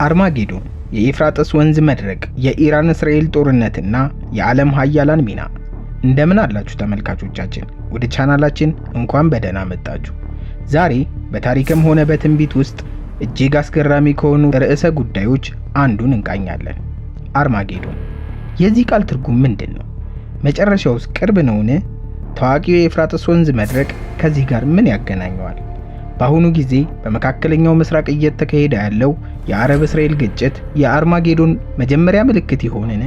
አርማጌዶን፣ የኤፍራጥስ ወንዝ መድረቅ፣ የኢራን እስራኤል ጦርነትና የዓለም ኃያላን ሚና። እንደምን አላችሁ ተመልካቾቻችን? ወደ ቻናላችን እንኳን በደህና መጣችሁ። ዛሬ በታሪክም ሆነ በትንቢት ውስጥ እጅግ አስገራሚ ከሆኑ ርዕሰ ጉዳዮች አንዱን እንቃኛለን። አርማጌዶን። የዚህ ቃል ትርጉም ምንድን ነው? መጨረሻውስ ቅርብ ነውን? ታዋቂው የኤፍራጥስ ወንዝ መድረቅ ከዚህ ጋር ምን ያገናኘዋል? በአሁኑ ጊዜ በመካከለኛው ምስራቅ እየተካሄደ ያለው የአረብ እስራኤል ግጭት የአርማጌዶን መጀመሪያ ምልክት ይሆንን?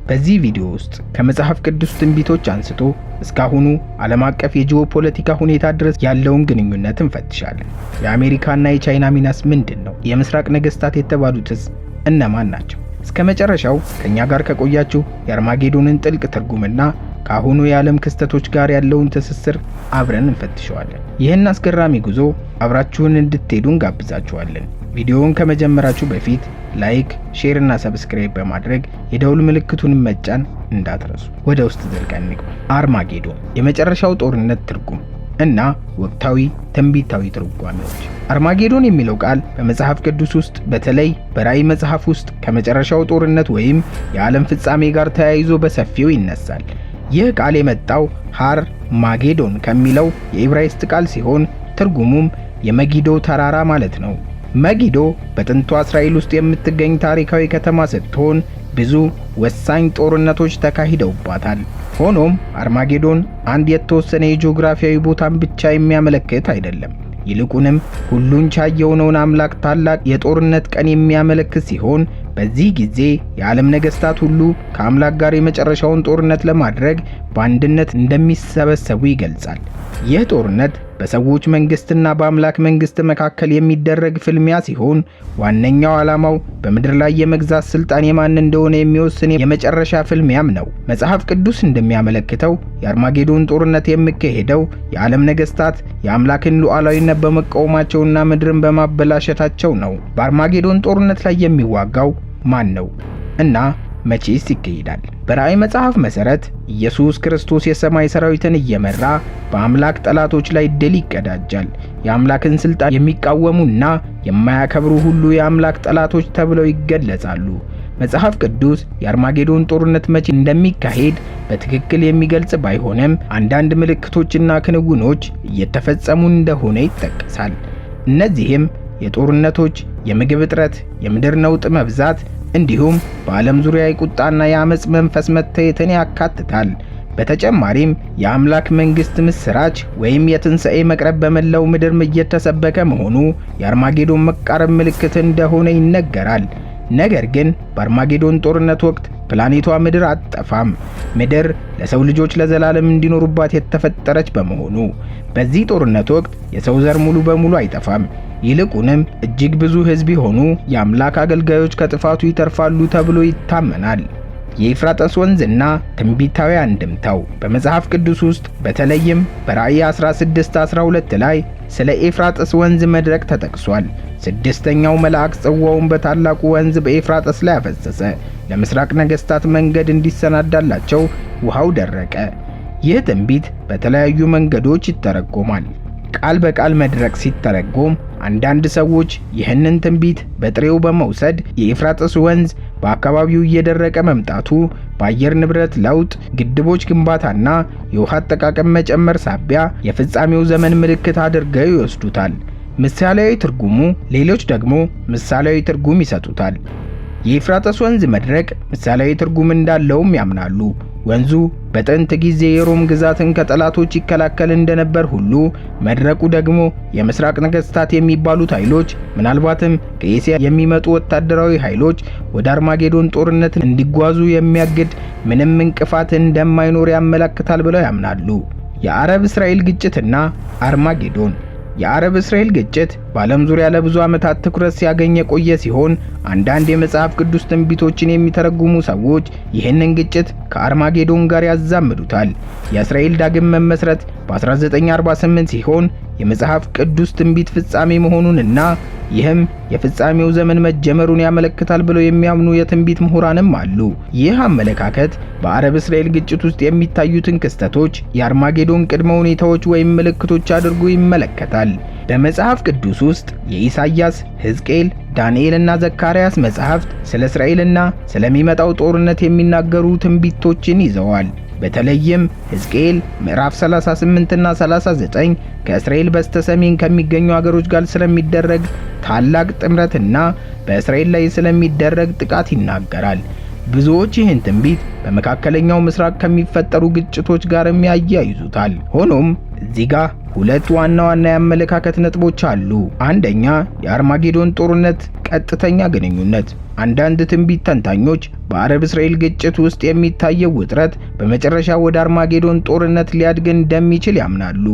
በዚህ ቪዲዮ ውስጥ ከመጽሐፍ ቅዱስ ትንቢቶች አንስቶ እስካሁኑ ዓለም አቀፍ የጂኦፖለቲካ ሁኔታ ድረስ ያለውን ግንኙነት እንፈትሻለን። የአሜሪካና የቻይና ሚናስ ምንድን ነው? የምስራቅ ነገስታት የተባሉትስ እነማን ናቸው? እስከ መጨረሻው ከኛ ጋር ከቆያችሁ የአርማጌዶንን ጥልቅ ትርጉምና ከአሁኑ የዓለም ክስተቶች ጋር ያለውን ትስስር አብረን እንፈትሸዋለን። ይህን አስገራሚ ጉዞ አብራችሁን እንድትሄዱ እንጋብዛችኋለን። ቪዲዮውን ከመጀመራችሁ በፊት ላይክ፣ ሼር እና ሰብስክራይብ በማድረግ የደውል ምልክቱን መጫን እንዳትረሱ። ወደ ውስጥ ዘልቀን እንግባ። አርማጌዶን፣ የመጨረሻው ጦርነት ትርጉም እና ወቅታዊ ትንቢታዊ ትርጓሜዎች። አርማጌዶን የሚለው ቃል በመጽሐፍ ቅዱስ ውስጥ በተለይ በራእይ መጽሐፍ ውስጥ ከመጨረሻው ጦርነት ወይም የዓለም ፍጻሜ ጋር ተያይዞ በሰፊው ይነሳል። ይህ ቃል የመጣው ሃር ማጌዶን ከሚለው የዕብራይስጥ ቃል ሲሆን ትርጉሙም የመጊዶ ተራራ ማለት ነው። መጊዶ በጥንቷ እስራኤል ውስጥ የምትገኝ ታሪካዊ ከተማ ስትሆን ብዙ ወሳኝ ጦርነቶች ተካሂደውባታል። ሆኖም አርማጌዶን አንድ የተወሰነ የጂኦግራፊያዊ ቦታን ብቻ የሚያመለክት አይደለም። ይልቁንም ሁሉን ቻይ የሆነውን አምላክ ታላቅ የጦርነት ቀን የሚያመለክት ሲሆን በዚህ ጊዜ የዓለም ነገስታት ሁሉ ከአምላክ ጋር የመጨረሻውን ጦርነት ለማድረግ በአንድነት እንደሚሰበሰቡ ይገልጻል። ይህ ጦርነት በሰዎች መንግስትና በአምላክ መንግስት መካከል የሚደረግ ፍልሚያ ሲሆን ዋነኛው ዓላማው በምድር ላይ የመግዛት ስልጣን የማን እንደሆነ የሚወስን የመጨረሻ ፍልሚያም ነው። መጽሐፍ ቅዱስ እንደሚያመለክተው የአርማጌዶን ጦርነት የሚካሄደው የዓለም ነገስታት የአምላክን ሉዓላዊነት በመቃወማቸውና ምድርን በማበላሸታቸው ነው። በአርማጌዶን ጦርነት ላይ የሚዋጋው ማን ነው እና መቼስ ይካሄዳል? በራእይ መጽሐፍ መሰረት ኢየሱስ ክርስቶስ የሰማይ ሰራዊትን እየመራ በአምላክ ጠላቶች ላይ ድል ይቀዳጃል። የአምላክን ስልጣን የሚቃወሙና የማያከብሩ ሁሉ የአምላክ ጠላቶች ተብለው ይገለጻሉ። መጽሐፍ ቅዱስ የአርማጌዶን ጦርነት መቼ እንደሚካሄድ በትክክል የሚገልጽ ባይሆንም አንዳንድ ምልክቶችና ክንውኖች እየተፈጸሙ እንደሆነ ይጠቀሳል። እነዚህም የጦርነቶች፣ የምግብ እጥረት፣ የምድር ነውጥ መብዛት እንዲሁም በዓለም ዙሪያ የቁጣና የአመጽ መንፈስ መታየትን ያካትታል። በተጨማሪም የአምላክ መንግስት ምስራች ወይም የትንሣኤ መቅረብ በመላው ምድር እየተሰበከ መሆኑ የአርማጌዶን መቃረብ ምልክት እንደሆነ ይነገራል። ነገር ግን በአርማጌዶን ጦርነት ወቅት ፕላኔቷ ምድር አትጠፋም። ምድር ለሰው ልጆች ለዘላለም እንዲኖሩባት የተፈጠረች በመሆኑ በዚህ ጦርነት ወቅት የሰው ዘር ሙሉ በሙሉ አይጠፋም። ይልቁንም እጅግ ብዙ ሕዝብ የሆኑ የአምላክ አገልጋዮች ከጥፋቱ ይተርፋሉ ተብሎ ይታመናል። የኤፍራጥስ ወንዝና ትንቢታዊ አንድምታው በመጽሐፍ ቅዱስ ውስጥ በተለይም በራእይ 16:12 ላይ ስለ ኤፍራጥስ ወንዝ መድረቅ ተጠቅሷል። ስድስተኛው መልአክ ጽዋውን በታላቁ ወንዝ በኤፍራጥስ ላይ አፈሰሰ። ለምስራቅ ነገስታት መንገድ እንዲሰናዳላቸው ውሃው ደረቀ። ይህ ትንቢት በተለያዩ መንገዶች ይተረጎማል። ቃል በቃል መድረቅ ሲተረጎም አንዳንድ ሰዎች ይህንን ትንቢት በጥሬው በመውሰድ የኤፍራጥስ ወንዝ በአካባቢው እየደረቀ መምጣቱ በአየር ንብረት ለውጥ፣ ግድቦች ግንባታና የውሃ አጠቃቀም መጨመር ሳቢያ የፍጻሜው ዘመን ምልክት አድርገው ይወስዱታል። ምሳሌያዊ ትርጉሙ ሌሎች ደግሞ ምሳሌያዊ ትርጉም ይሰጡታል። የኤፍራጥስ ወንዝ መድረቅ ምሳሌያዊ ትርጉም እንዳለውም ያምናሉ። ወንዙ በጥንት ጊዜ የሮም ግዛትን ከጠላቶች ይከላከል እንደነበር ሁሉ መድረቁ ደግሞ የምስራቅ ነገስታት የሚባሉት ኃይሎች ምናልባትም ከኤስያ የሚመጡ ወታደራዊ ኃይሎች ወደ አርማጌዶን ጦርነት እንዲጓዙ የሚያግድ ምንም እንቅፋት እንደማይኖር ያመለክታል ብለው ያምናሉ። የአረብ እስራኤል ግጭትና አርማጌዶን። የአረብ እስራኤል ግጭት በዓለም ዙሪያ ለብዙ ዓመታት ትኩረት ሲያገኝ የቆየ ሲሆን አንዳንድ የመጽሐፍ ቅዱስ ትንቢቶችን የሚተረጉሙ ሰዎች ይህንን ግጭት ከአርማጌዶን ጋር ያዛምዱታል። የእስራኤል ዳግም መመስረት በ1948 ሲሆን የመጽሐፍ ቅዱስ ትንቢት ፍጻሜ መሆኑንና ይህም የፍጻሜው ዘመን መጀመሩን ያመለክታል ብለው የሚያምኑ የትንቢት ምሁራንም አሉ። ይህ አመለካከት በአረብ እስራኤል ግጭት ውስጥ የሚታዩትን ክስተቶች የአርማጌዶን ቅድመ ሁኔታዎች ወይም ምልክቶች አድርጎ ይመለከታል። በመጽሐፍ ቅዱስ ውስጥ የኢሳይያስ፣ ሕዝቅኤል፣ ዳንኤል እና ዘካርያስ መጽሐፍት ስለ እስራኤልና ስለሚመጣው ጦርነት የሚናገሩ ትንቢቶችን ይዘዋል። በተለይም ሕዝቅኤል ምዕራፍ 38 እና 39 ከእስራኤል በስተሰሜን ከሚገኙ አገሮች ጋር ስለሚደረግ ታላቅ ጥምረትና በእስራኤል ላይ ስለሚደረግ ጥቃት ይናገራል። ብዙዎች ይህን ትንቢት በመካከለኛው ምስራቅ ከሚፈጠሩ ግጭቶች ጋር ያያይዙታል። ሆኖም እዚህ ጋር ሁለት ዋና የአመለካከት ነጥቦች አሉ። አንደኛ፣ የአርማጌዶን ጦርነት ቀጥተኛ ግንኙነት። አንዳንድ ትንቢት ተንታኞች በአረብ እስራኤል ግጭት ውስጥ የሚታየው ውጥረት በመጨረሻ ወደ አርማጌዶን ጦርነት ሊያድግ እንደሚችል ያምናሉ።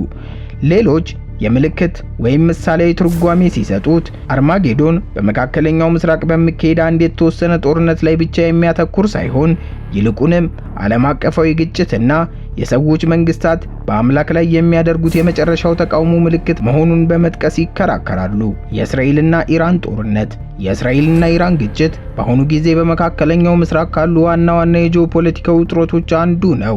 ሌሎች የምልክት ወይም ምሳሌያዊ ትርጓሜ ሲሰጡት አርማጌዶን በመካከለኛው ምስራቅ በሚካሄድ አንድ የተወሰነ ጦርነት ላይ ብቻ የሚያተኩር ሳይሆን ይልቁንም ዓለም አቀፋዊ ግጭትና የሰዎች መንግስታት በአምላክ ላይ የሚያደርጉት የመጨረሻው ተቃውሞ ምልክት መሆኑን በመጥቀስ ይከራከራሉ። የእስራኤልና ኢራን ጦርነት። የእስራኤልና ኢራን ግጭት በአሁኑ ጊዜ በመካከለኛው ምስራቅ ካሉ ዋና የጂኦፖለቲካዊ ውጥረቶች አንዱ ነው።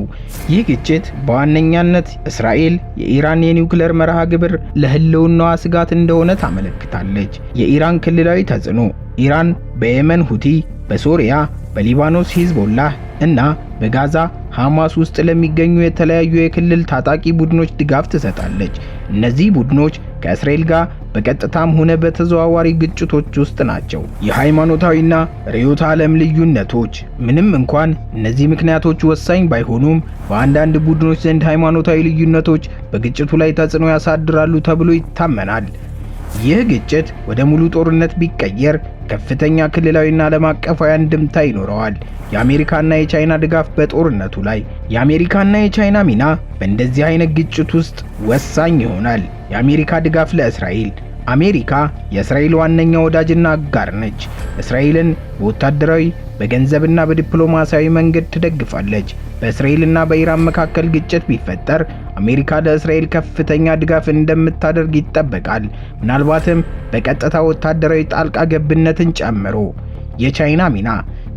ይህ ግጭት በዋነኛነት እስራኤል የኢራን የኒውክሌር መርሃ ግብር ለህልውናዋ ስጋት እንደሆነ ታመለክታለች። የኢራን ክልላዊ ተጽዕኖ። ኢራን በየመን ሁቲ፣ በሶሪያ፣ በሊባኖስ ሂዝቦላህ እና በጋዛ ሐማስ ውስጥ ለሚገኙ የተለያዩ የክልል ታጣቂ ቡድኖች ድጋፍ ትሰጣለች። እነዚህ ቡድኖች ከእስራኤል ጋር በቀጥታም ሆነ በተዘዋዋሪ ግጭቶች ውስጥ ናቸው። የሃይማኖታዊና ርዕዮተ ዓለም ልዩነቶች። ምንም እንኳን እነዚህ ምክንያቶች ወሳኝ ባይሆኑም በአንዳንድ ቡድኖች ዘንድ ሃይማኖታዊ ልዩነቶች በግጭቱ ላይ ተጽዕኖ ያሳድራሉ ተብሎ ይታመናል። ይህ ግጭት ወደ ሙሉ ጦርነት ቢቀየር ከፍተኛ ክልላዊና ዓለም አቀፋዊ አንድምታ ይኖረዋል። የአሜሪካና የቻይና ድጋፍ በጦርነቱ ላይ። የአሜሪካና የቻይና ሚና በእንደዚህ አይነት ግጭት ውስጥ ወሳኝ ይሆናል። የአሜሪካ ድጋፍ ለእስራኤል። አሜሪካ የእስራኤል ዋነኛ ወዳጅና አጋር ነች። እስራኤልን በወታደራዊ በገንዘብና በዲፕሎማሲያዊ መንገድ ትደግፋለች። በእስራኤልና በኢራን መካከል ግጭት ቢፈጠር አሜሪካ ለእስራኤል ከፍተኛ ድጋፍ እንደምታደርግ ይጠበቃል፣ ምናልባትም በቀጥታ ወታደራዊ ጣልቃ ገብነትን ጨምሮ። የቻይና ሚና።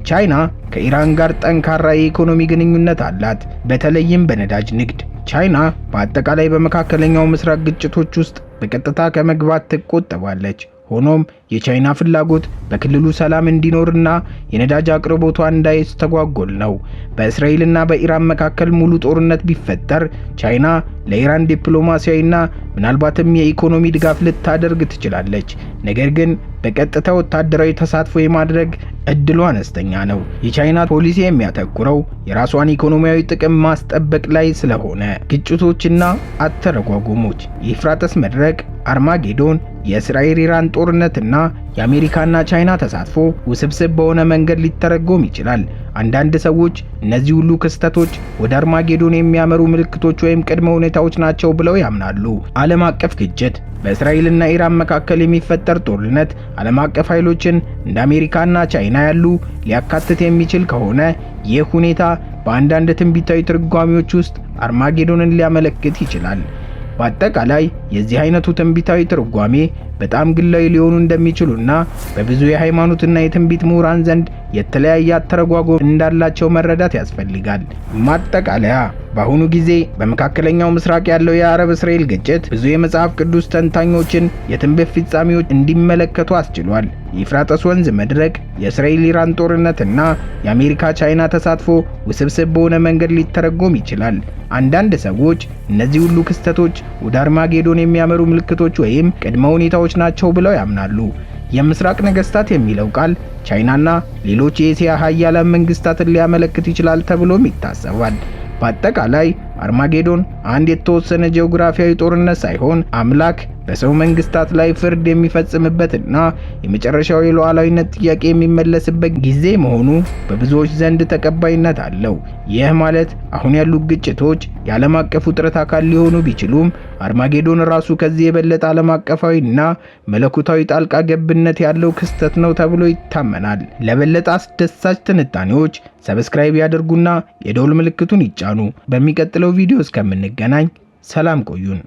ቻይና ከኢራን ጋር ጠንካራ የኢኮኖሚ ግንኙነት አላት፣ በተለይም በነዳጅ ንግድ። ቻይና በአጠቃላይ በመካከለኛው ምስራቅ ግጭቶች ውስጥ በቀጥታ ከመግባት ትቆጠባለች። ሆኖም የቻይና ፍላጎት በክልሉ ሰላም እንዲኖርና የነዳጅ አቅርቦቷ እንዳይስተጓጎል ነው። በእስራኤልና በኢራን መካከል ሙሉ ጦርነት ቢፈጠር ቻይና ለኢራን ዲፕሎማሲያዊና ምናልባትም የኢኮኖሚ ድጋፍ ልታደርግ ትችላለች። ነገር ግን በቀጥታ ወታደራዊ ተሳትፎ የማድረግ እድሉ አነስተኛ ነው። የቻይና ፖሊሲ የሚያተኩረው የራሷን ኢኮኖሚያዊ ጥቅም ማስጠበቅ ላይ ስለሆነ። ግጭቶችና አተረጓጎሞች። የኤፍራጥስ መድረቅ፣ አርማጌዶን፣ የእስራኤል ኢራን ጦርነትና የአሜሪካና ቻይና ተሳትፎ ውስብስብ በሆነ መንገድ ሊተረጎም ይችላል። አንዳንድ ሰዎች እነዚህ ሁሉ ክስተቶች ወደ አርማጌዶን የሚያመሩ ምልክቶች ወይም ቅድመ ሁኔታዎች ናቸው ብለው ያምናሉ። ዓለም አቀፍ ግጭት። በእስራኤልና ኢራን መካከል የሚፈጠር ጦርነት ዓለም አቀፍ ኃይሎችን እንደ አሜሪካና ቻይና ያሉ ሊያካትት የሚችል ከሆነ ይህ ሁኔታ በአንዳንድ ትንቢታዊ ትርጓሜዎች ውስጥ አርማጌዶንን ሊያመለክት ይችላል። በአጠቃላይ የዚህ አይነቱ ትንቢታዊ ትርጓሜ በጣም ግላዊ ሊሆኑ እንደሚችሉና በብዙ የሃይማኖትና የትንቢት ምሁራን ዘንድ የተለያየ አተረጓጎም እንዳላቸው መረዳት ያስፈልጋል። ማጠቃለያ፣ በአሁኑ ጊዜ በመካከለኛው ምስራቅ ያለው የአረብ እስራኤል ግጭት ብዙ የመጽሐፍ ቅዱስ ተንታኞችን የትንቢት ፍጻሜዎች እንዲመለከቱ አስችሏል። የኤፍራጥስ ወንዝ መድረቅ፣ የእስራኤል ኢራን ጦርነትና የአሜሪካ ቻይና ተሳትፎ ውስብስብ በሆነ መንገድ ሊተረጎም ይችላል። አንዳንድ ሰዎች እነዚህ ሁሉ ክስተቶች ወደ አርማጌዶን የሚያመሩ ምልክቶች ወይም ቅድመ ሁኔታዎች ናቸው ብለው ያምናሉ። የምስራቅ ነገስታት የሚለው ቃል ቻይናና ሌሎች የእስያ ሀያላን መንግስታትን ሊያመለክት ይችላል ተብሎም ይታሰባል። በአጠቃላይ አርማጌዶን አንድ የተወሰነ ጂኦግራፊያዊ ጦርነት ሳይሆን አምላክ በሰው መንግስታት ላይ ፍርድ የሚፈጽምበትና የመጨረሻው የሉዓላዊነት ጥያቄ የሚመለስበት ጊዜ መሆኑ በብዙዎች ዘንድ ተቀባይነት አለው። ይህ ማለት አሁን ያሉ ግጭቶች የዓለም አቀፍ ውጥረት አካል ሊሆኑ ቢችሉም አርማጌዶን ራሱ ከዚህ የበለጠ ዓለም አቀፋዊና መለኮታዊ ጣልቃ ገብነት ያለው ክስተት ነው ተብሎ ይታመናል። ለበለጠ አስደሳች ትንታኔዎች ሰብስክራይብ ያድርጉና የደውል ምልክቱን ይጫኑ። በሚቀጥለው ቪዲዮ እስከምንገናኝ ሰላም ቆዩን።